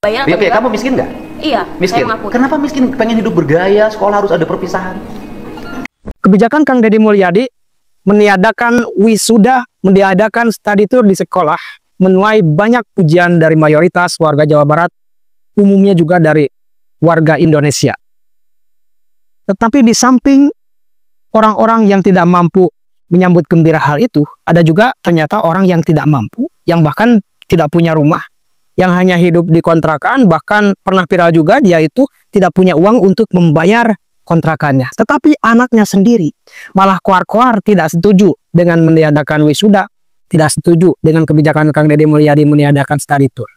bayar. Oke, kamu miskin nggak? Iya, miskin. Kenapa miskin? Pengen hidup bergaya, sekolah harus ada perpisahan. Kebijakan Kang Deddy Mulyadi meniadakan wisuda, meniadakan study tour di sekolah menuai banyak pujian dari mayoritas warga Jawa Barat, umumnya juga dari warga Indonesia. Tetapi di samping orang-orang yang tidak mampu menyambut gembira hal itu, ada juga ternyata orang yang tidak mampu, yang bahkan tidak punya rumah, yang hanya hidup di kontrakan, bahkan pernah viral juga dia itu tidak punya uang untuk membayar kontrakannya. Tetapi anaknya sendiri malah koar-koar tidak setuju dengan meniadakan wisuda, tidak setuju dengan kebijakan Kang Deddy Mulyadi meniadakan study tour.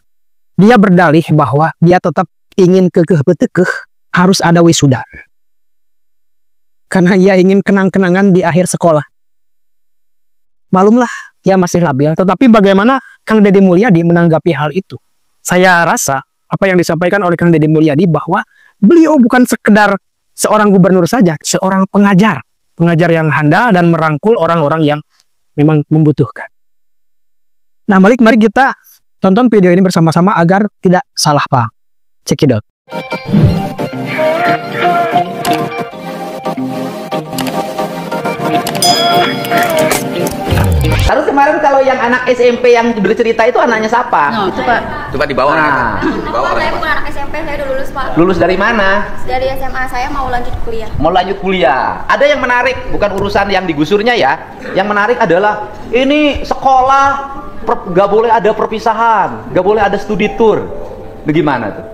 Dia berdalih bahwa dia tetap ingin kekeh betekeh harus ada wisuda. Karena ia ingin kenang-kenangan di akhir sekolah. Malumlah, dia masih labil. Tetapi bagaimana Kang Deddy Mulyadi menanggapi hal itu? Saya rasa apa yang disampaikan oleh Kang Deddy Mulyadi bahwa beliau bukan sekedar seorang gubernur saja, seorang pengajar. Pengajar yang handal dan merangkul orang-orang yang memang membutuhkan. Nah, mari kita tonton video ini bersama-sama agar tidak salah paham. Check it out. Terus kemarin kalau yang anak SMP yang bercerita itu anaknya siapa? No, itu Pak. Coba dibawa. Nah. Saya bukan anak SMP, saya udah lulus Pak. Lulus dari mana? Dari SMA, saya mau lanjut kuliah. Mau lanjut kuliah. Ada yang menarik, bukan urusan yang digusurnya ya. Yang menarik adalah ini sekolah gak boleh ada perpisahan, gak boleh ada studi tour. Bagaimana tuh?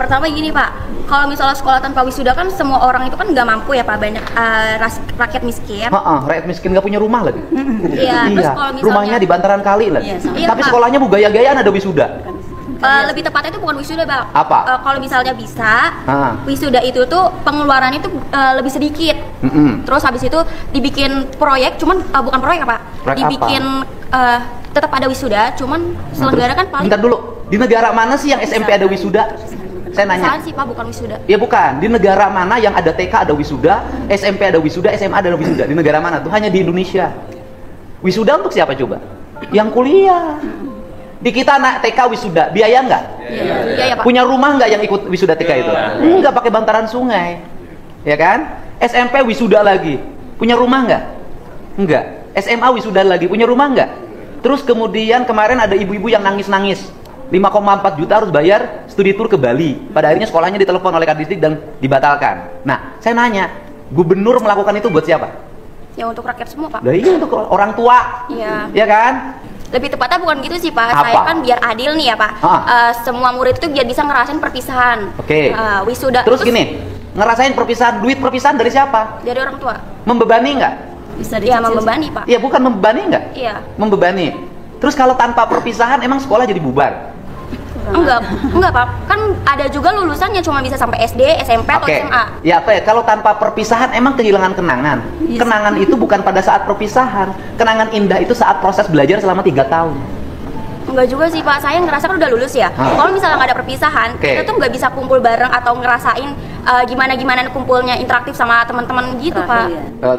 Pertama gini Pak, kalau misalnya sekolah tanpa wisuda kan semua orang itu kan nggak mampu ya Pak, banyak rakyat miskin. Rakyat miskin nggak punya rumah lagi. Iya. Terus kalau misalnya rumahnya di bantaran kali lagi. Iya, tapi Pak. Sekolahnya gaya-gayaan ada wisuda. Lebih tepatnya itu bukan wisuda Pak. Apa? Kalau misalnya bisa, wisuda itu tuh pengeluarannya itu lebih sedikit. Terus habis itu dibikin proyek, cuman bukan proyek Pak. Proyek dibikin tetap ada wisuda, cuman selenggara kan paling. Bentar dulu. Di negara mana sih yang SMP ada wisuda? Saya nanya. Sih Pak, bukan wisuda. Ya bukan. Di negara mana yang ada TK ada wisuda, SMP ada wisuda, SMA ada wisuda? Di negara mana tuh? Hanya di Indonesia. Wisuda untuk siapa coba? Yang kuliah. Di kita anak TK wisuda, biaya nggak? Iya Pak. Punya rumah nggak yang ikut wisuda TK itu? Nggak, pakai bantaran sungai. Ya kan? SMP wisuda lagi. Punya rumah nggak? Nggak. SMA wisuda lagi. Punya rumah nggak? Terus kemudian kemarin ada ibu-ibu yang nangis-nangis. 5,4 juta harus bayar studi tour ke Bali. Pada akhirnya sekolahnya ditelepon oleh Kadisdik dan dibatalkan. Nah, saya nanya, gubernur melakukan itu buat siapa? Ya untuk rakyat semua Pak. Nah, iya untuk orang tua. Iya. Ya kan? Lebih tepatnya bukan gitu sih Pak. Apa? Saya kan biar adil nih ya Pak. Semua murid itu biar bisa ngerasain perpisahan. Oke. Wisuda. Terus gini, ngerasain perpisahan, duit perpisahan dari siapa? Dari orang tua. Membebani nggak? Bisa ya membebani Pak. Iya, bukan membebani nggak? Iya. Membebani. Terus kalau tanpa perpisahan emang sekolah jadi bubar? Enggak Pak, kan ada juga lulusannya cuma bisa sampai SD, SMP atau SMA. Ya apa ya, kalau tanpa perpisahan emang kehilangan kenangan. Kenangan itu bukan pada saat perpisahan. Kenangan indah itu saat proses belajar selama 3 tahun. Enggak juga sih Pak, saya ngerasa kan udah lulus ya. Kalau misalnya nggak ada perpisahan, kita tuh nggak bisa kumpul bareng atau ngerasain gimana kumpulnya interaktif sama teman-teman gitu Pak.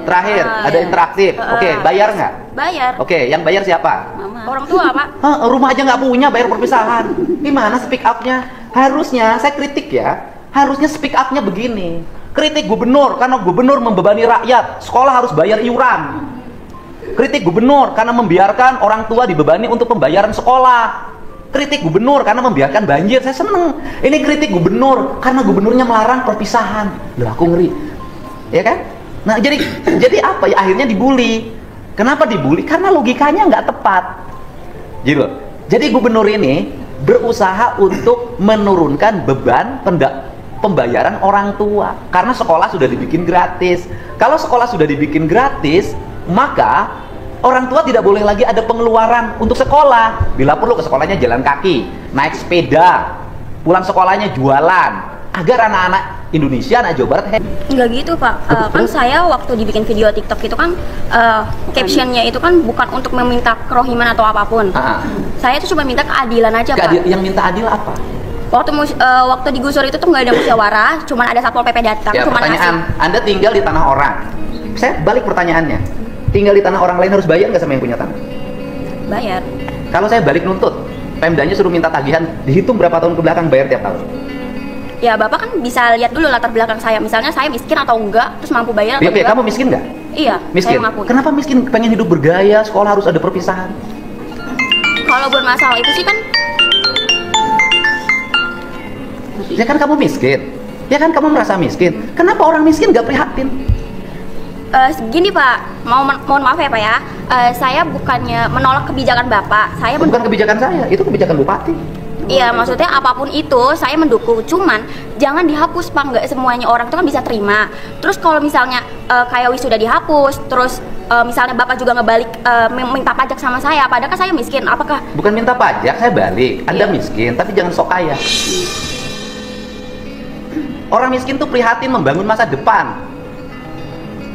Terakhir, ada interaktif. Oke, bayar nggak? Bayar. Oke, yang bayar siapa? Orang tua Pak. Rumah aja nggak punya, bayar perpisahan. Gimana speak up-nya? Harusnya, saya kritik ya, harusnya speak up-nya begini. Kritik gubernur, karena gubernur membebani rakyat, sekolah harus bayar iuran. Kritik gubernur karena membiarkan orang tua dibebani untuk pembayaran sekolah. Kritik gubernur karena membiarkan banjir. Saya seneng. Ini kritik gubernur karena gubernurnya melarang perpisahan. Loh, aku ngeri. Ya kan? Nah, jadi apa ya? Akhirnya dibully. Kenapa dibully? Karena logikanya nggak tepat. Gitu. Jadi gubernur ini berusaha untuk menurunkan beban pembayaran orang tua. Karena sekolah sudah dibikin gratis. Kalau sekolah sudah dibikin gratis, maka orang tua tidak boleh lagi ada pengeluaran untuk sekolah. Bila perlu ke sekolahnya jalan kaki, naik sepeda, pulang sekolahnya jualan, agar anak-anak Indonesia, anak Jawa Barat Enggak gitu Pak, kan saya waktu dibikin video TikTok itu kan captionnya itu kan bukan untuk meminta kerohiman atau apapun. Saya itu cuma minta keadilan aja Pak. Yang minta adil apa? Waktu digusur itu tuh nggak ada musyawarah, cuma ada satpol PP datang. Ya, pertanyaan, Anda tinggal di tanah orang. Saya balik pertanyaannya. Tinggal di tanah orang lain harus bayar nggak sama yang punya tanah? Bayar. Kalau saya balik nuntut, Pemdanya suruh minta tagihan, dihitung berapa tahun ke belakang, bayar tiap tahun. Ya Bapak kan bisa lihat dulu latar belakang saya, misalnya saya miskin atau enggak, terus mampu bayar atau Oke, enggak. kamu miskin nggak? Iya, Miskin. saya mengakui. Kenapa miskin? Pengen hidup bergaya, sekolah harus ada perpisahan. Kalau buat masalah itu sih kan, Ya kan kamu miskin, ya kan kamu merasa miskin. Kenapa orang miskin nggak prihatin? gini Pak, mohon maaf ya Pak ya, saya bukannya menolak kebijakan Bapak, saya Bukan kebijakan saya, itu kebijakan bupati. Iya, maksudnya apapun itu saya mendukung, cuman jangan dihapus Pak, nggak semuanya orang itu kan bisa terima. Terus kalau misalnya kayak wisuda dihapus, terus misalnya Bapak juga ngebalik minta pajak sama saya, padahal kan saya miskin, apakah? Bukan minta pajak, saya balik. Anda Iya. miskin, tapi jangan sok kaya. Orang miskin tuh prihatin membangun masa depan.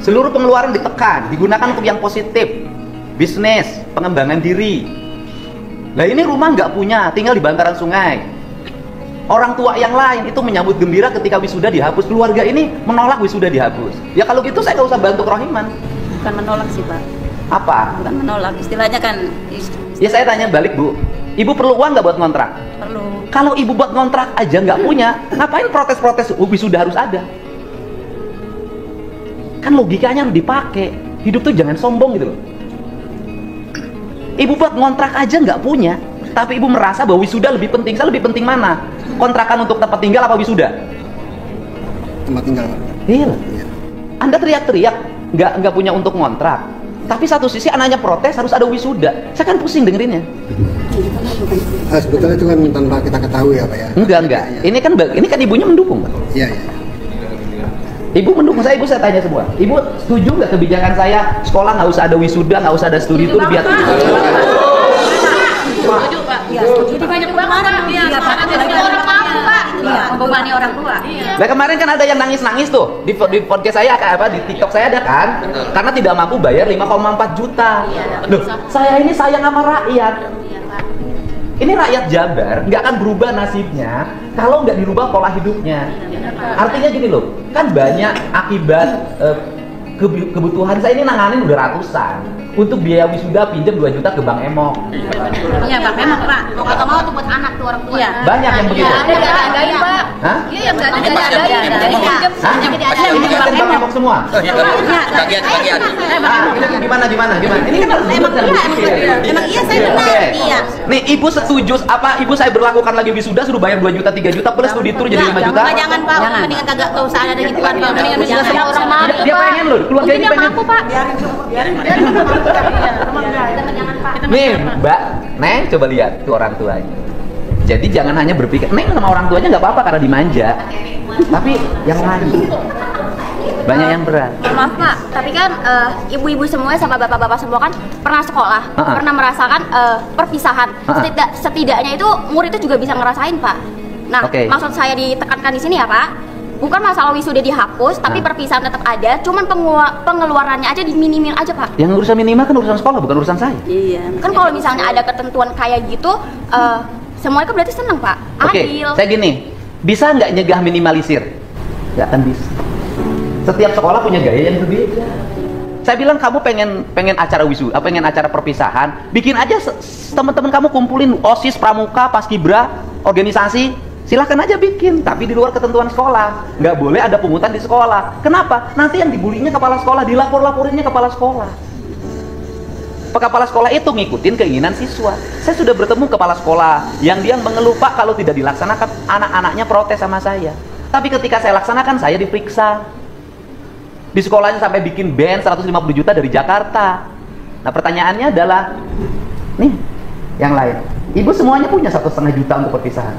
Seluruh pengeluaran ditekan, digunakan untuk yang positif. Bisnis, pengembangan diri. Nah ini rumah nggak punya, tinggal di bantaran sungai. Orang tua yang lain itu menyambut gembira ketika wisuda dihapus. Keluarga ini menolak wisuda dihapus. Ya kalau gitu saya nggak usah bantu kerohiman. Bukan menolak sih Pak, Apa? bukan menolak, istilahnya kan Ya saya tanya balik Bu, Ibu perlu uang nggak buat ngontrak? perlu. Kalau ibu buat ngontrak aja nggak punya, ngapain protes-protes wisuda harus ada? Kan logikanya harus dipakai. Hidup tuh jangan sombong gitu loh. Ibu buat ngontrak aja nggak punya, tapi ibu merasa bahwa wisuda lebih penting. Saya lebih penting mana? Kontrakan untuk tempat tinggal apa wisuda? Tempat tinggal. Iya. Anda teriak-teriak nggak punya untuk ngontrak, tapi satu sisi anaknya protes harus ada wisuda. Saya kan pusing dengerinnya. Sebetulnya itu kan tanpa kita ketahui ya Pak ya. Enggak. Ya. Ini kan ibunya mendukung, Pak. Iya, iya. Ibu mendukung saya, ibu saya tanya semua. Ibu setuju nggak kebijakan saya sekolah nggak usah ada wisuda, nggak usah ada studi tour biar Setuju Pak. Iya, setuju. Jadi banyak kemarin iya Pak. Orang mampu Pak. Iya, membebani orang tua. Nah kemarin kan ada yang nangis-nangis tuh di podcast saya di TikTok saya ada kan, karena tidak mampu bayar 5,4 juta. Loh, saya ini sayang sama rakyat. Ini rakyat Jabar nggak akan berubah nasibnya kalau nggak dirubah pola hidupnya. Artinya gini loh, kan banyak akibat kebutuhan saya ini nanganin udah ratusan. Untuk biaya wisuda pinjam 2 juta ke Bang Emok. Iya Pak, memang Pak. Mau kagak mau tuh buat anak tuh orang tua. Iya. Banyak yang begitu. Ada diadain Pak. Hah? Iya, yang nggak diadain. Hah? Pinjam Bang Emok semua. Bagian. Gimana? Ini kan harus dibuat. Emang iya saya benar. Oke. Iya. Nih ibu setuju apa ibu saya berlakukan lagi wisuda suruh bayar 2 juta 3 juta plus studi tour jadi 5 juta? Pak, jangan Pak. Mendingan kagak usah ada gituan Pak. Mendingan wisuda semua orang mampu. Dia pengen loh, keluarga ini pengen. Pak. Nih Mbak, Neng coba lihat tuh orang tuanya. Jadi jangan hanya berpikir Neng sama orang tuanya nggak apa-apa karena dimanja, tapi yang lain banyak yang berat. Maaf Pak, tapi kan ibu-ibu semua sama bapak-bapak semua kan pernah sekolah, pernah merasakan perpisahan. Setidaknya itu murid itu juga bisa ngerasain Pak. Nah, maksud saya ditekankan di sini ya Pak, bukan masalah wisuda dihapus, tapi perpisahan tetap ada, cuman pengeluarannya aja diminimin aja Pak. Yang urusan minimal kan urusan sekolah, bukan urusan saya. Iya. Kan kalau misalnya ada ketentuan kayak gitu, semuanya kan berarti seneng Pak, adil. Saya gini, bisa nggak nyegah minimalisir? Nggak akan bisa. Setiap sekolah punya gaya yang berbeda. Saya bilang kamu pengen acara wisuda, pengen acara perpisahan, bikin aja teman-teman kamu kumpulin OSIS, pramuka, paskibra, organisasi, silahkan aja bikin, tapi di luar ketentuan sekolah. Nggak boleh ada pungutan di sekolah. Kenapa? Nanti yang dibulinya kepala sekolah, dilapor-laporinnya kepala sekolah. Kepala sekolah itu ngikutin keinginan siswa. Saya sudah bertemu kepala sekolah yang dia mengeluh, Pak, kalau tidak dilaksanakan anak-anaknya protes sama saya. Tapi ketika saya laksanakan, saya diperiksa. Di sekolahnya sampai bikin band 150 juta dari Jakarta. Nah pertanyaannya adalah, nih yang lain, ibu semuanya punya 1,5 juta untuk perpisahan?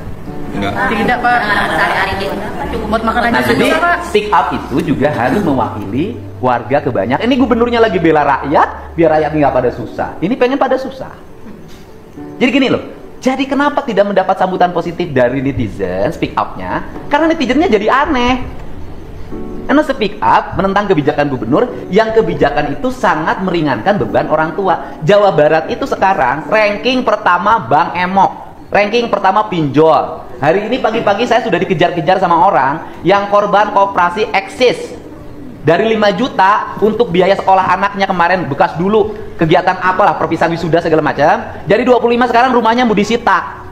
Tidak Pak. Sehari-hari gitu. Cukup buat makan aja Jadi Pak. speak up itu juga harus mewakili warga kebanyakan. Ini gubernurnya lagi bela rakyat, biar rakyat nggak pada susah. Ini pengen pada susah. Jadi gini loh, jadi kenapa tidak mendapat sambutan positif dari netizen speak up-nya? Karena netizennya jadi aneh. Karena speak up menentang kebijakan gubernur yang kebijakan itu sangat meringankan beban orang tua. Jawa Barat itu sekarang ranking pertama Bang Emok, ranking pertama pinjol. Hari ini pagi-pagi saya sudah dikejar-kejar sama orang yang korban koperasi eksis. Dari 5 juta untuk biaya sekolah anaknya kemarin, bekas dulu kegiatan apalah, perpisahan wisuda segala macam. Jadi 25 sekarang rumahnya mau disita.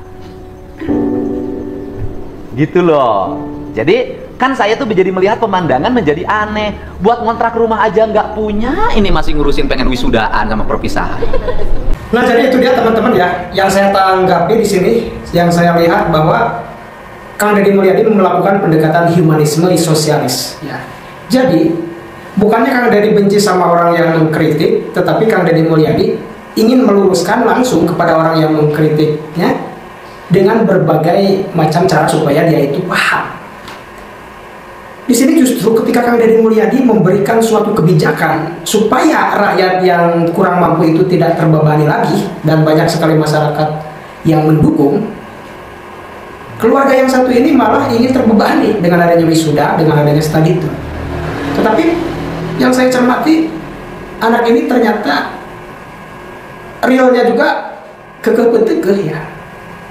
Gitu loh. Jadi kan saya tuh menjadi melihat pemandangan menjadi aneh. Buat ngontrak rumah aja nggak punya, ini masih ngurusin pengen wisudaan sama perpisahan. Nah, jadi itu dia teman-teman ya, yang saya tanggapi di sini, yang saya lihat bahwa Kang Deddy Mulyadi melakukan pendekatan humanisme sosialis. Ya. Jadi bukannya Kang Deddy benci sama orang yang mengkritik, tetapi Kang Deddy Mulyadi ingin meluruskan langsung kepada orang yang mengkritiknya dengan berbagai macam cara supaya dia itu paham. Di sini justru ketika Kang Deddy Mulyadi memberikan suatu kebijakan supaya rakyat yang kurang mampu itu tidak terbebani lagi, dan banyak sekali masyarakat yang mendukung, keluarga yang satu ini malah ingin terbebani dengan adanya wisuda, dengan adanya study tour. Tetapi yang saya cermati, anak ini ternyata realnya juga kekeh-kekeh ya.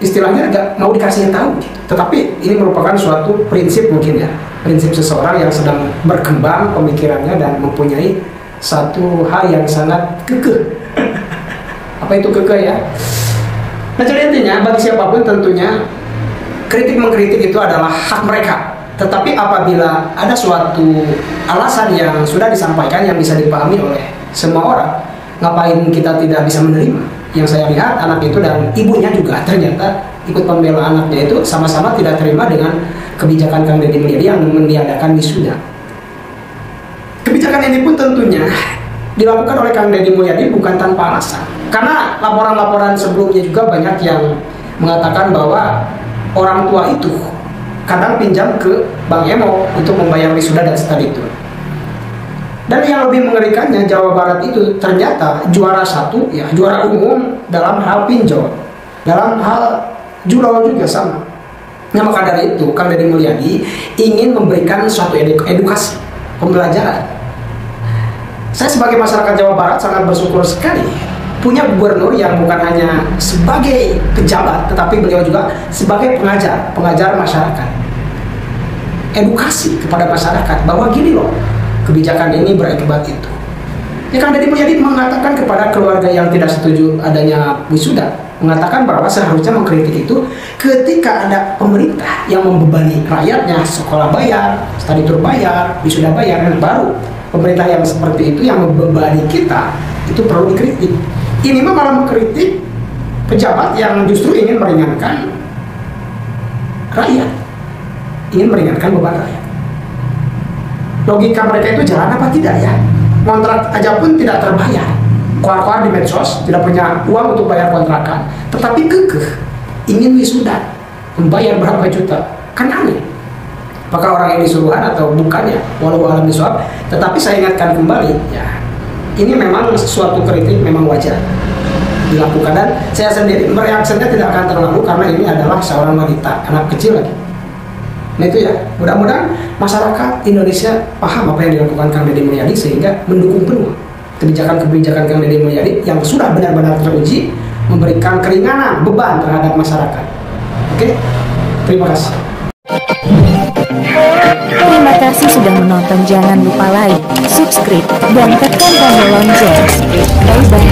Istilahnya agak mau dikasih tahu gitu. Tetapi ini merupakan suatu prinsip mungkin ya. Prinsip seseorang yang sedang berkembang pemikirannya dan mempunyai satu hal yang sangat kekeh. Apa itu kekeh ya? Nah, jadi intinya bagi siapapun tentunya kritik mengkritik itu adalah hak mereka. Tetapi apabila ada suatu alasan yang sudah disampaikan yang bisa dipahami oleh semua orang, ngapain kita tidak bisa menerima? Yang saya lihat anak itu dan ibunya juga ternyata ikut membela anaknya itu sama-sama tidak terima dengan kebijakan Kang Deddy Mulyadi yang meniadakan wisuda. Kebijakan ini pun tentunya dilakukan oleh Kang Deddy Mulyadi bukan tanpa alasan. Karena laporan-laporan sebelumnya juga banyak yang mengatakan bahwa orang tua itu kadang pinjam ke Bank Emo untuk membayar wisuda dan study tour. Dan yang lebih mengerikannya, Jawa Barat itu ternyata juara satu, ya juara umum dalam hal pinjol, dalam hal jual juga sama. Nah, maka dari itu Kang Deddy Mulyadi ingin memberikan suatu edukasi, pembelajaran. Saya sebagai masyarakat Jawa Barat sangat bersyukur sekali punya gubernur yang bukan hanya sebagai pejabat, tetapi beliau juga sebagai pengajar masyarakat. Edukasi kepada masyarakat bahwa gini loh, kebijakan ini berakibat itu. Ya, Kang Deddy Mulyadi mengatakan kepada keluarga yang tidak setuju adanya wisuda, mengatakan bahwa seharusnya mengkritik itu ketika ada pemerintah yang membebani rakyatnya, sekolah bayar, study tour bayar, wisuda bayar, dan baru pemerintah yang seperti itu yang membebani kita itu perlu dikritik. Ini malah mengkritik pejabat yang justru ingin meringankan rakyat, ingin meringankan beban rakyat. Logika mereka itu jalan apa tidak ya? Kontrak aja pun tidak terbayar, keluar-keluar di medsos, tidak punya uang untuk bayar kontrakan, tetapi kekeh ingin wisuda, membayar berapa juta, kan aneh. Apakah orang ini suruhan atau bukan ya? Walau alam bisawab. Tetapi saya ingatkan kembali, ya ini memang suatu kritik memang wajar dilakukan, dan saya sendiri mereaksinya tidak akan terlalu karena ini adalah seorang wanita, anak kecil lagi. Nah itu ya, mudah-mudahan masyarakat Indonesia paham apa yang dilakukan Kang Deddy Mulyadi sehingga mendukung penuh kebijakan-kebijakan Kang Deddy Mulyadi yang sudah benar-benar teruji memberikan keringanan beban terhadap masyarakat. Oke, terima kasih. Terima kasih sudah menonton. Jangan lupa like, subscribe, dan tekan tombol lonceng. Bye bye.